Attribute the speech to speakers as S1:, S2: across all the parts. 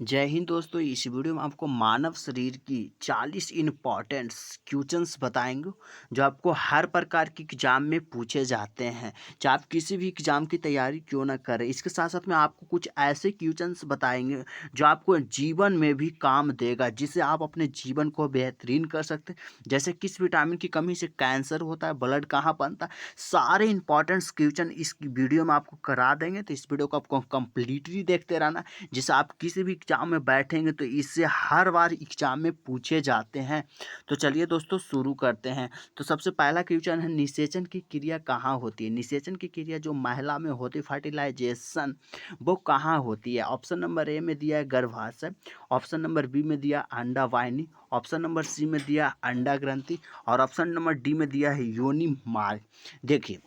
S1: जय हिंद दोस्तों। इस वीडियो में आपको मानव शरीर की 40 इम्पॉर्टेंट क्वेश्चंस बताएंगे जो आपको हर प्रकार के एग्जाम में पूछे जाते हैं, चाहे आप किसी भी एग्जाम की तैयारी क्यों ना करें। इसके साथ साथ में आपको कुछ ऐसे क्वेश्चंस बताएंगे जो आपको जीवन में भी काम देगा, जिससे आप अपने जीवन को बेहतरीन कर सकते हैं। जैसे किस विटामिन की कमी से कैंसर होता है, ब्लड कहाँ बनता है, सारे इंपॉर्टेंट क्वेश्चन इस वीडियो में आपको करा देंगे। तो इस वीडियो को आपको कंप्लीटली देखते रहना, जिससे आप किसी भी एग्जाम में बैठेंगे तो इससे हर बार एग्जाम में पूछे जाते हैं। तो चलिए दोस्तों शुरू करते हैं। तो सबसे पहला क्वेश्चन है, निषेचन की क्रिया कहाँ होती है। निषेचन की क्रिया जो महिला में होती है, फर्टिलाइजेशन, वो कहाँ होती है। ऑप्शन नंबर ए में दिया है गर्भाशय, ऑप्शन नंबर बी में दिया अंडा वाहिनी, ऑप्शन नंबर सी में दिया अंडा ग्रंथि और ऑप्शन नंबर डी में दिया है योनि मार्ग। देखिए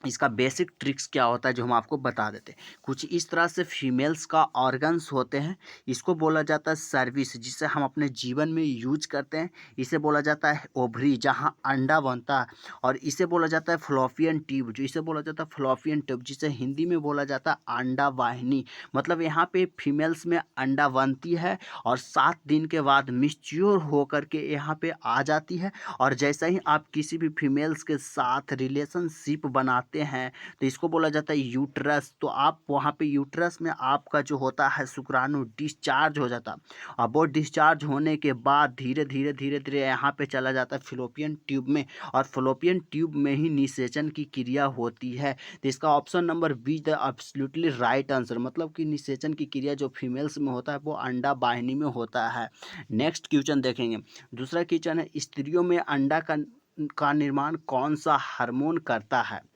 S1: इसका बेसिक ट्रिक्स क्या होता है जो हम आपको बता देते हैं। कुछ इस तरह से फीमेल्स का ऑर्गन्स होते हैं, इसको बोला जाता है सर्विस, जिसे हम अपने जीवन में यूज करते हैं। इसे बोला जाता है ओवरी, जहां अंडा बनता है, और इसे बोला जाता है फ्लोपियन ट्यूब, जो इसे बोला जाता है फ्लोपियन ट्यूब, जिसे हिंदी में बोला जाता है अंडा वाहिनी। मतलब यहाँ पे फीमेल्स में अंडा बनती है और 7 दिन के बाद मिच्योर होकर के यहाँ पे आ जाती है। और जैसे ही आप किसी भी फीमेल्स के साथ रिलेशनशिप बनाते हैं तो इसको बोला जाता है यूट्रस। तो आप वहाँ पे यूट्रस में आपका जो होता है शुक्राणु डिस्चार्ज हो जाता है, और वो डिस्चार्ज होने के बाद धीरे धीरे धीरे धीरे यहाँ पे चला जाता है फिलोपियन ट्यूब में, और फिलोपियन ट्यूब में ही निषेचन की क्रिया होती है। तो इसका option number be the absolutely right answer, मतलब कि निषेचन की क्रिया जो फीमेल्स में होता है वो अंडा वाहिनी में होता है। नेक्स्ट क्वेश्चन देखेंगे। दूसरा क्वेश्चन है, स्त्रियों में अंडा का निर्माण कौन सा हार्मोन करता है।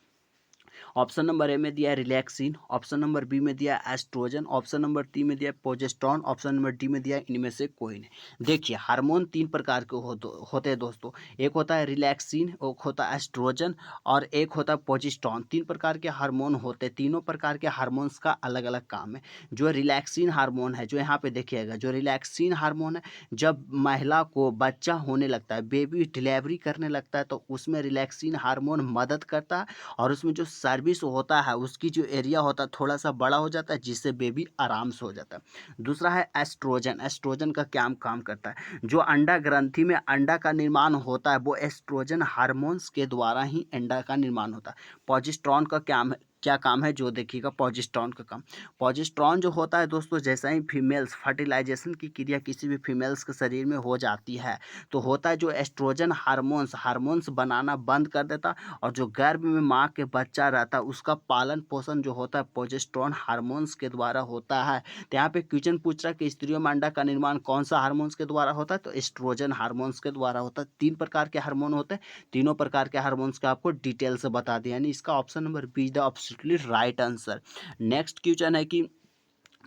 S1: ऑप्शन नंबर ए में दिया है रिलैक्सिन, ऑप्शन नंबर बी में दिया है एस्ट्रोजन, ऑप्शन नंबर डी में दिया है प्रोजेस्टेरोन, ऑप्शन नंबर डी में दिया है इनमें से कोई नहीं। देखिए हार्मोन 3 प्रकार के होते हैं दोस्तों। एक होता है रिलैक्सिन, एक होता है एस्ट्रोजन और एक होता है प्रोजेस्टेरोन। 3 प्रकार के हार्मोन होते हैं। तीनों प्रकार के हार्मोन्स का अलग अलग काम है। जो रिलैक्सिन हार्मोन है, जो यहाँ पे देखिएगा, जो रिलैक्सिन हार्मोन है, जब महिला को बच्चा होने लगता है, बेबी डिलीवरी करने लगता है, तो उसमें रिलैक्सिन हार्मोन मदद करता है, और उसमें जो सर्विस होता है उसकी जो एरिया होता है थोड़ा सा बड़ा हो जाता है, जिससे बेबी आराम से हो जाता है। दूसरा है एस्ट्रोजन। एस्ट्रोजन का क्या काम करता है, जो अंडा ग्रंथि में अंडा का निर्माण होता है वो एस्ट्रोजन हार्मोन्स के द्वारा ही अंडा का निर्माण होता है। प्रोजेस्टेरोन का क्या काम है, जो देखिएगा प्रोजेस्टेरोन का काम। प्रोजेस्टेरोन जो होता है दोस्तों, जैसा ही फीमेल्स फर्टिलाइजेशन की क्रिया किसी भी फीमेल्स के शरीर में हो जाती है तो होता है जो एस्ट्रोजन हार्मोन्स बनाना बंद कर देता, और जो गर्भ में माँ के बच्चा रहता है उसका पालन पोषण जो होता है प्रोजेस्टेरोन हार्मोन्स के द्वारा होता है। तो यहाँ पे क्वेश्चन पूछ रहा है कि स्त्रियों में अंडा का निर्माण कौन सा हार्मोन्स के द्वारा होता है, तो एस्ट्रोजन हार्मोन्स के द्वारा होता है। 3 प्रकार के हार्मोन होते हैं, तीनों प्रकार के हार्मोन्स का आपको डिटेल से बता दिया, यानी इसका option number be the absolutely right answer. Next question है कि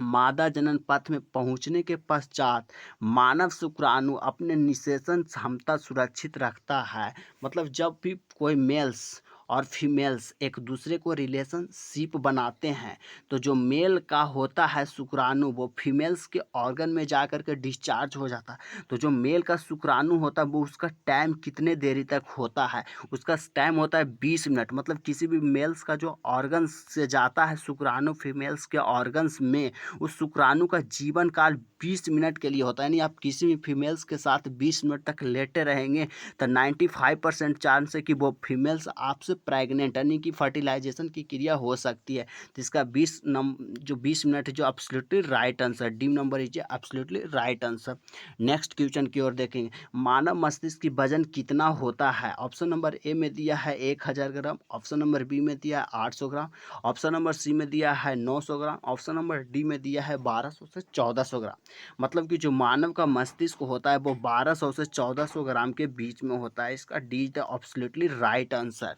S1: मादा जनन पथ में पहुंचने के पश्चात मानव शुक्राणु अपने निषेचन क्षमता सुरक्षित रखता है। मतलब जब भी कोई मेल्स और फीमेल्स एक दूसरे को रिलेशनशिप बनाते हैं तो जो मेल का होता है शुक्राणु वो फीमेल्स के ऑर्गन में जा कर के डिस्चार्ज हो जाता है। तो जो मेल का शुक्राणु होता है वो उसका टाइम कितने देरी तक होता है, उसका टाइम होता है 20 मिनट। मतलब किसी भी मेल्स का जो ऑर्गन्स से जाता है शुक्राणु फीमेल्स के ऑर्गन्स में, उस शुक्राणु का जीवन काल 20 मिनट के लिए होता है। यानी आप किसी भी फीमेल्स के साथ 20 मिनट तक लेटे रहेंगे तो 95% चांस है कि वो फीमेल्स आपसे प्रेग्नेंट, यानी कि फर्टिलाइजेशन की क्रिया हो सकती है। तो इसका 20 मिनट है जो absolutely right answer, D number is absolutely right answer. Next question की ओर देखेंगे। मानव मस्तिष्क की वजन कितना होता है। ऑप्शन नंबर ए में दिया है 1000 ग्राम, ऑप्शन नंबर बी में दिया है 800 ग्राम, ऑप्शन नंबर सी में दिया है 900 ग्राम, ऑप्शन नंबर डी में दिया है 1200 से 1400 ग्राम। मतलब कि जो मानव का मस्तिष्क होता है वो 1200 से 1400 ग्राम के बीच में होता है। इसका D the absolutely right answer.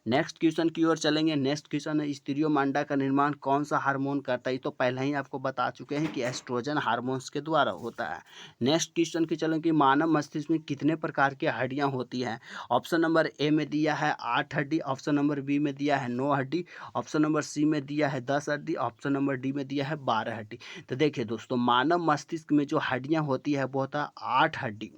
S1: Next question की ओर चलेंगे। नेक्स्ट क्वेश्चन है, स्त्रियों में अंडा का निर्माण कौन सा हार्मोन करता है। ये तो पहले ही आपको बता चुके हैं कि एस्ट्रोजन हार्मोन्स के द्वारा होता है। नेक्स्ट क्वेश्चन की चलेंगे कि मानव मस्तिष्क में कितने प्रकार की हड्डियां होती हैं। ऑप्शन नंबर ए में दिया है 8 हड्डी, ऑप्शन नंबर बी में दिया है 9 हड्डी, ऑप्शन नंबर सी में दिया है 10 हड्डी, ऑप्शन नंबर डी में दिया है 12 हड्डी। तो देखिए दोस्तों, मानव मस्तिष्क में जो हड्डियां होती है वो होता है 8 हड्डी।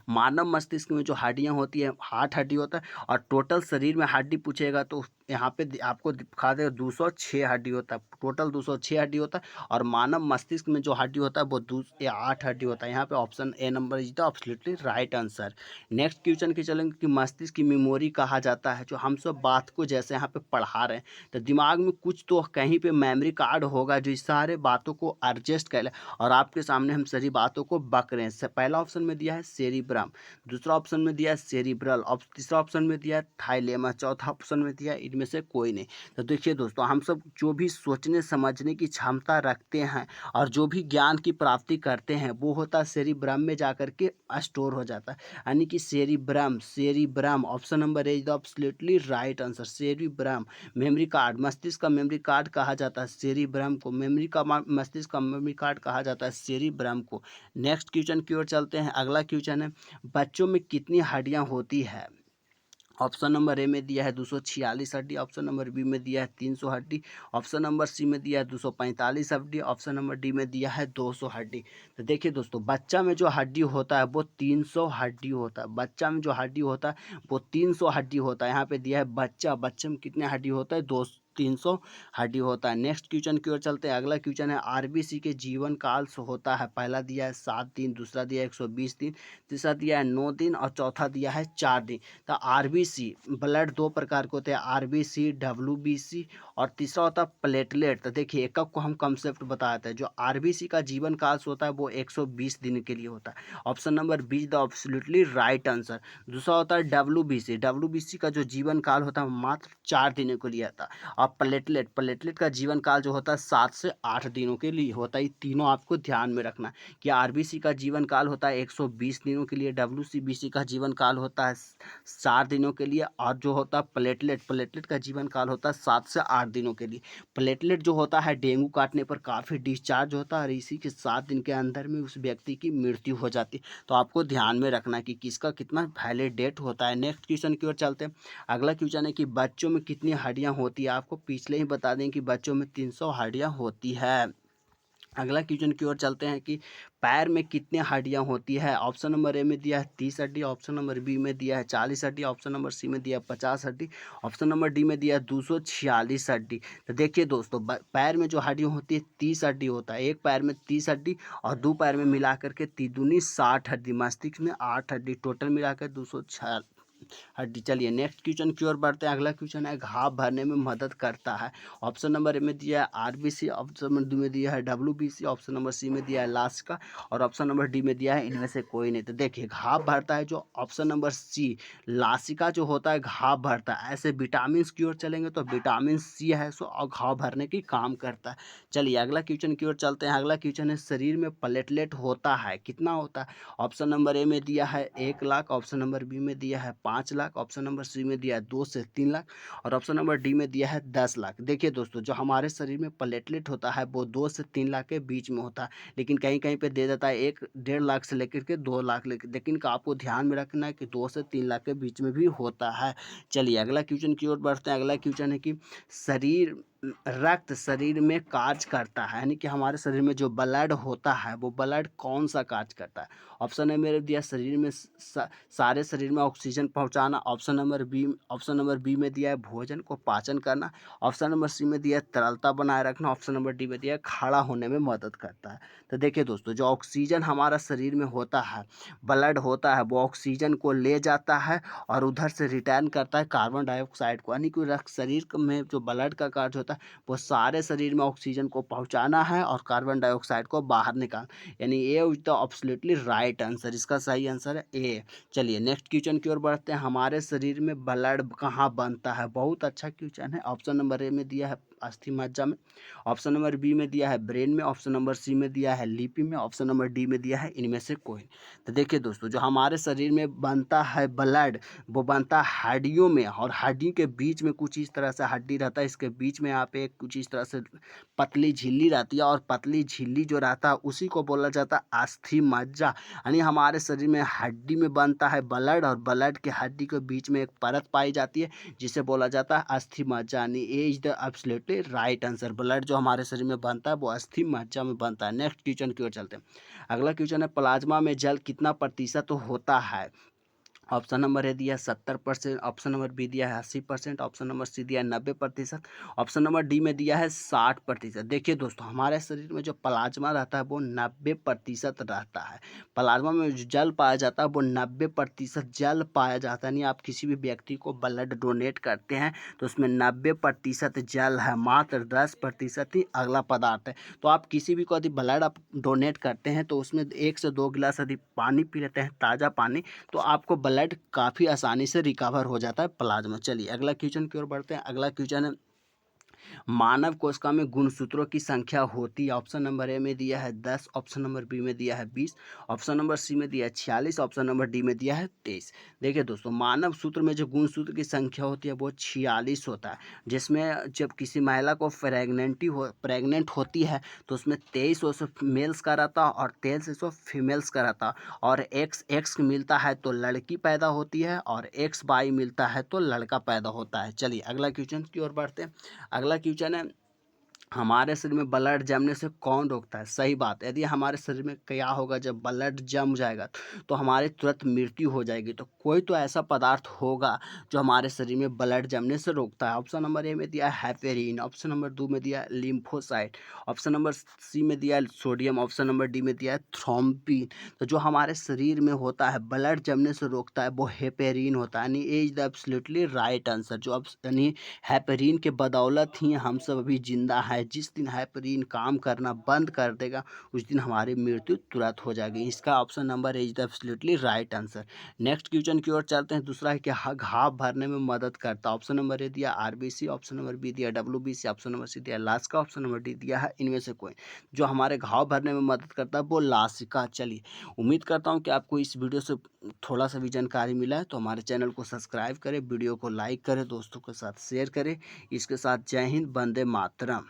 S1: मानव मस्तिष्क में जो हड्डियां होती है 8 हड्डी होता है, और टोटल शरीर में हड्डी पूछेगा तो यहाँ पे आपको दिखा दे 206 हड्डी होता है, टोटल 206 हड्डी होता है। और मानव मस्तिष्क में जो हड्डी होता है वो 8 हड्डी होता है। यहाँ पे option A number is the absolutely right answer. Next question की चलेंगे कि मस्तिष्क की मेमोरी कहा जाता है। जो हम सब बात को जैसे यहाँ पे पढ़ा रहे हैं तो दिमाग में कुछ तो कहीं पे मेमोरी कार्ड होगा जो इस सारे बातों को एडजस्ट कर ले, और आपके सामने हम सारी बातों को बक रहे हैं। पहला ऑप्शन में दिया है सेरिब्रम, दूसरा ऑप्शन में दिया है सेरिब्रल, और तीसरा ऑप्शन में दिया है थाइलेमस, चौथा ऑप्शन में दिया है इनमें से कोई नहीं। तो देखिए दोस्तों, हम सब जो भी सोचने समझने की क्षमता रखते हैं और जो भी ज्ञान की प्राप्ति करते हैं वो होता है सेरिब्रम में जाकर के स्टोर हो जाता है। यानी कि cerebrum, cerebrum option number is the absolutely right answer. Cerebrum memory card, मस्तिष्क का मेमोरी कार्ड कहा जाता है सेरिब्रम को। मस्तिष्क का मेमोरी कार्ड कहा जाता है सेरिब्रम को। नेक्स्ट क्वेश्चन की ओर चलते हैं। अगला क्वेश्चन है बच्चों में कितनी हड्डियां होती है। ऑप्शन नंबर ए में दिया है 246 हड्डी, ऑप्शन नंबर बी में दिया है 300 हड्डी, ऑप्शन नंबर सी में दिया है 245 हड्डी, ऑप्शन नंबर डी में दिया है 200 हड्डी। तो देखिए दोस्तों, बच्चा में जो हड्डी होता है वो 300 हड्डी होता है। बच्चा में जो हड्डी होता है वो 300 हड्डी होता है। यहाँ पे दिया है बच्चा, बच्चे में कितने हड्डी होता है, 300 हड्डी होता है। नेक्स्ट क्वेश्चन की ओर चलते हैं। अगला क्वेश्चन है आरबीसी के जीवन काल होता है। पहला दिया है 7 दिन, दूसरा दिया है 120 दिन, तीसरा दिया है 9 दिन और चौथा दिया है 4 दिन। तो आरबीसी ब्लड दो प्रकार के होते हैं, आरबीसी, डब्ल्यूबीसी और तीसरा होता है प्लेटलेट। तो देखिए एक को हम कंसेप्ट बताते हैं। जो आरबीसी का जीवन काल होता है वो 120 दिन के लिए होता है। Option number be the absolutely right answer. दूसरा होता है डब्ल्यूबीसी, डब्ल्यूबीसी का जो जीवन काल होता है मात्र 4 दिनों के लिए आता है। और प्लेटलेट, प्लेटलेट का जीवन काल जो होता है 7 से 8 दिनों के लिए होता है। ये तीनों आपको ध्यान में रखना है कि आरबीसी का जीवन काल होता है 120 दिनों के लिए, डब्ल्यूसीबीसी का जीवन काल होता है 4 दिनों के लिए, और जो होता है प्लेटलेट, प्लेटलेट का जीवन काल होता है 7 से 8 दिनों के लिए। प्लेटलेट जो होता है डेंगू काटने पर काफ़ी डिस्चार्ज होता है और इसी के 7 दिन के अंदर में उस व्यक्ति की मृत्यु हो जाती है। तो आपको ध्यान में रखना है कि किसका कितना वैलिड डेट होता है। नेक्स्ट क्वेश्चन की ओर चलते हैं। अगला क्वेश्चन है कि बच्चों में कितनी हड्डियां होती है। आपको पिछले ही बता दें कि बच्चों में 300 हड्डियां होती है। अगला क्वेश्चन की ओर चलते हैं कि पैर में कितनी हड्डियां होती है। ऑप्शन नंबर ए में दिया है 30 हड्डी, ऑप्शन नंबर बी में दिया है 40 हड्डी, ऑप्शन नंबर सी में दिया है 50 हड्डी, ऑप्शन नंबर डी में दिया है 246 हड्डी। तो देखिए दोस्तों, पैर में जो हड्डियां होती है 30 हड्डी होता है। एक पैर में 30 हड्डी और दो पैर में मिलाकर के तीदुनी 60 हड्डी, मस्तिष्क में 8 हड्डी, टोटल मिलाकर 206 हड्डी। चलिए नेक्स्ट क्वेश्चन की ओर बढ़ते हैं। अगला क्वेश्चन है घाव भरने में मदद करता है। ऑप्शन नंबर ए में दिया है आरबीसी, ऑप्शन नंबर डी में दिया है डब्ल्यूबीसी, ऑप्शन नंबर सी में दिया है लासिका और ऑप्शन नंबर डी में दिया है इनमें से कोई नहीं। तो देखिए घाव भरता है जो ऑप्शन नंबर सी लासिका जो होता है घाव भरता है। ऐसे विटामिन की ओर चलेंगे तो विटामिन सी है सो और घाव भरने की काम करता है। चलिए अगला क्वेश्चन की ओर चलते हैं। अगला क्वेश्चन है शरीर में प्लेटलेट होता है कितना होता है। ऑप्शन नंबर ए में दिया है 1 लाख, ऑप्शन नंबर बी में दिया है 5 लाख, ऑप्शन नंबर सी में दिया है 2 से 3 लाख और ऑप्शन नंबर डी में दिया है 10 लाख। देखिए दोस्तों, जो हमारे शरीर में प्लेटलेट होता है वो 2 से 3 लाख के बीच में होता है, लेकिन कहीं कहीं पे दे देता है 1-1.5 लाख से लेकर के 2 लाख, लेकिन आपको ध्यान में रखना है कि 2 से 3 लाख के बीच में भी होता है। चलिए अगला क्वेश्चन की ओर बढ़ते हैं। अगला क्वेश्चन है कि शरीर रक्त शरीर में कार्य करता है, यानी कि हमारे शरीर में जो ब्लड होता है वो ब्लड कौन सा कार्य करता है। ऑप्शन है मेरे दिया शरीर में सारे शरीर में ऑक्सीजन पहुंचाना, ऑप्शन नंबर बी में दिया है भोजन को पाचन करना, ऑप्शन नंबर सी में दिया है तरलता बनाए रखना, ऑप्शन नंबर डी में दिया है खड़ा होने में मदद करता है। तो देखिए दोस्तों, जो ऑक्सीजन हमारा शरीर में होता है, ब्लड होता है, वो ऑक्सीजन को ले जाता है और उधर से रिटर्न करता है कार्बन डाइऑक्साइड को, यानी कि शरीर में जो ब्लड का कार्य होता है वो सारे शरीर में ऑक्सीजन को पहुंचाना है और कार्बन डाइऑक्साइड को बाहर निकाल, यानी A is the absolutely right answer. इसका सही आंसर है ए। चलिए नेक्स्ट क्वेश्चन की ओर बढ़ते हैं। हमारे शरीर में ब्लड कहाँ बनता है। बहुत अच्छा क्वेश्चन है। ऑप्शन नंबर ए में दिया है अस्थि मज्जा में, ऑप्शन नंबर बी में दिया है ब्रेन में, ऑप्शन नंबर सी में दिया है लिपि में, ऑप्शन नंबर डी में दिया है इनमें से कोई। तो देखिए दोस्तों, जो हमारे शरीर में बनता है ब्लड वो बनता है हड्डियों में, और हड्डी के बीच में कुछ इस तरह से हड्डी रहता है, इसके बीच में यहाँ पे कुछ इस तरह से पतली झिल्ली रहती है, और पतली झिल्ली जो रहता है उसी को बोला जाता है अस्थि मज्जा। यानी हमारे शरीर में हड्डी में बनता है ब्लड और ब्लड के हड्डी के बीच में एक परत पाई जाती है जिसे बोला जाता है अस्थि मज्जा, यानी A is the absolutely right answer. Blood जो हमारे शरीर में बनता है वो अस्थि मज्जा में बनता है। नेक्स्ट क्वेश्चन की ओर चलते हैं। अगला क्वेश्चन है प्लाज्मा में जल कितना प्रतिशत होता है। ऑप्शन नंबर ए दिया है 70%, ऑप्शन नंबर बी दिया है 80%, ऑप्शन नंबर सी दिया है 90%, ऑप्शन नंबर डी में दिया है 60%। देखिए दोस्तों, हमारे शरीर में जो प्लाज्मा रहता है वो 90% रहता है। प्लाज्मा में जो जल पाया जाता है वो 90% जल पाया जाता है। यानी आप किसी भी व्यक्ति को ब्लड डोनेट करते हैं तो उसमें 90% जल है, मात्र 10% ही अगला पदार्थ है। तो आप किसी भी को यदि ब्लड आप डोनेट करते हैं तो उसमें 1 से 2 गिलास यदि पानी पी लेते हैं, ताज़ा पानी, तो आपको ब्लड काफ़ी आसानी से रिकवर हो जाता है प्लाज्मा। चलिए अगला क्वेश्चन की ओर बढ़ते हैं। अगला क्वेश्चन है, मानव कोशिका में गुणसूत्रों की संख्या होती है। ऑप्शन नंबर ए में दिया है 10, ऑप्शन नंबर बी में दिया है 20, ऑप्शन नंबर सी में दिया है 46, ऑप्शन नंबर डी में दिया है 23। देखिए दोस्तों, मानव सूत्र में जो गुणसूत्र की संख्या होती है वो 46 होता है, जिसमें जब किसी महिला को प्रेग्नेंट होती है तो उसमें 23 उसमें मेल्स का रहता है और 23 उसमें फीमेल्स का रहता है। और एक्स मिलता है तो लड़की पैदा होती है और एक्स वाई मिलता है तो लड़का पैदा होता है। चलिए अगला क्वेश्चन की ओर बढ़ते हैं। अगला क्वेश्चन है, हमारे शरीर में ब्लड जमने से कौन रोकता है? सही बात है, यदि हमारे शरीर में क्या होगा, जब ब्लड जम जाएगा तो हमारी तुरंत मृत्यु हो जाएगी। तो कोई तो ऐसा पदार्थ होगा जो हमारे शरीर में ब्लड जमने से रोकता है। ऑप्शन नंबर ए में दिया है हेपेरिन, ऑप्शन नंबर 2 में दिया है लिम्फोसाइट, ऑप्शन नंबर सी में दिया है सोडियम, ऑप्शन नंबर डी में दिया है थ्रोम्बिन। तो जो हमारे शरीर में होता है ब्लड जमने से रोकता है वो हेपेरिन होता है। यानी A is the absolutely right answer. जो अब यानी हेपेरिन के बदौलत ही हम सब अभी जिंदा है। जिस दिन हेपेरिन काम करना बंद कर देगा उस दिन हमारी मृत्यु तुरंत हो जाएगी। इसका option number is the absolutely right answer. Next question की ओर चलते हैं। दूसरा है कि घाव भरने में मदद करता है। ऑप्शन नंबर ए दिया आरबीसी, ऑप्शन नंबर बी दिया डब्ल्यूबीसी, ऑप्शन नंबर सी दिया लासिका, ऑप्शन नंबर डी दिया है इनमें से कोई। जो हमारे घाव भरने में मदद करता है वो लासिका। चलिए उम्मीद करता हूँ कि आपको इस वीडियो से थोड़ा सा भी जानकारी मिला है। तो हमारे चैनल को सब्सक्राइब करें, वीडियो को लाइक करें, दोस्तों के साथ शेयर करें। इसके साथ जय हिंद, वंदे मातरम।